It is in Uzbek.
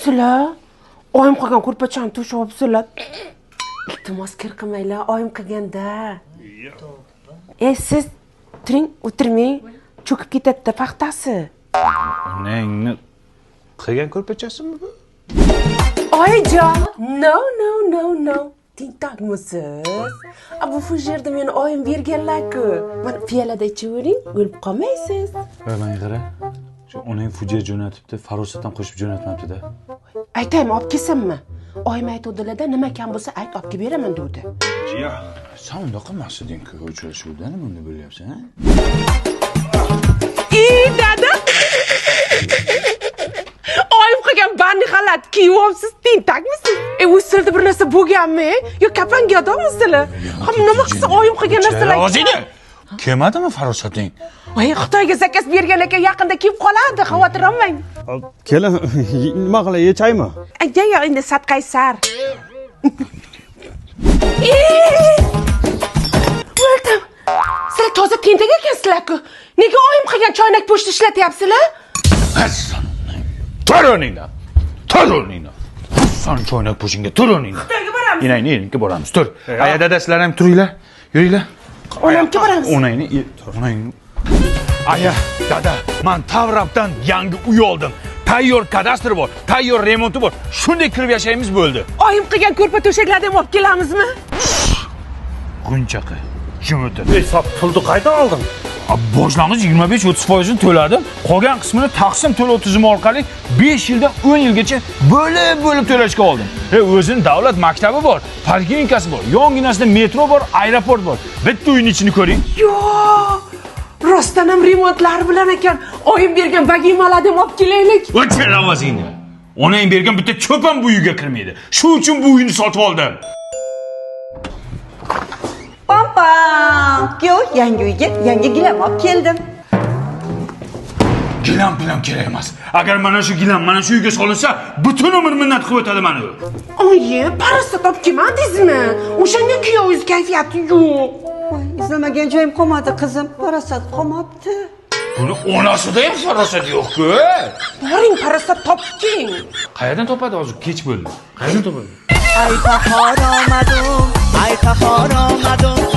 qilyapsizlar? Oyim qilgan ko'rpachani to'shyapsizlar. Iltimos kir qilmanglar, oyim qilganda. Siz turing, o'tirmang. Cho'kib ketadi paxtasi. Onangni qilgan ko'rpachasimi bu? Oyijon, no. Tintakmisiz? Bu fujerda meni oyim berganlar-ku. Mana piyolada ichivering, o'lib qolmaysiz. Mana qara. Shu onang fujia jo'natibdi, farosatdan qo'shib jo'natmabdi-da. Aytaymi, olib kelsammi? Oyim aytuvdilar-da, nima kam bo'lsa ayt, olib kelib beraman dedi. Jiya, sen unda qilmasding-ku, uchrashuvda nima uni bo'lyapsan, ha? Dada. Oyim qilgan bandi xalat kiyyapsiz, tentakmisiz? Usilda bir narsa bo'lganmi? Yo kapanga odammisizlar? Ham nima qilsa oyim qilgan narsalar. Ozida. Kelmadimi farosating? Voy, Xitoyga zakaz bergan ekan, yaqinda kelib qoladi, xavotir olmang. Kelin, nima qilay, yechaymi? Yo, endi satqaysar. O'ldim. Sizlar toza tentak ekansizlar-ku. Nega oyim qilgan choynak pochta ishlatyapsizlar? Tur o'rningdan. Sen choynak po'shinga tur o'rningdan. Xitoyga boramiz. Inangni boramiz, tur. Aya dadasizlar ham turinglar. Yuringlar. Onamga boramiz. Onangni. Aya, dada, men Tavrabdan yangi uy oldim. Tayyor kadastr bor, tayyor remonti bor. Shunday kirib yashaymiz bo'ldi. Oyim qilgan ko'rpa to'shaklarni ham olib kelamizmi? Gunchaqi. Kim o'tdi? Hisob pulni qaydan olding? Boshlang'ich 25-30% to'ladim. Qolgan qismini taqsim to'lov tizimi orqali 5 yildan 10 yilgacha bo'lib to'lashga oldim. O'zining davlat maktabi bor, poliklinikasi bor, yonginasida metro bor, aeroport bor. Bitta uyning ichini ko'ring. Yo! Rostdan ham remontlar bilan ekan. Oyim bergan vagimalarni ham olib kelaylik. O'chir ovozingni. Onang bergan bitta cho'pan bu uyga kirmaydi. Shu uchun bu uyni sotib oldim. Pam, yo, yangi uyga yangi gilam olib keldim. Gilam bilan kerak emas. Agar mana shu gilam mana shu uyga solinsa, butun umr minnat qilib o'tadi meni. Oyi, parastat olib kelmadingizmi? O'shanga kuyovingiz kayfiyati yo'q. Voy, izlamagan joyim qolmadi, qizim. Parasat qolmabdi. Buni onasida ham farosat yo'q-ku. Boring, parastat toping. Qayerdan topadi hozir? Kech bo'ldi. Qayerdan topadi? Ay, bahor omadim.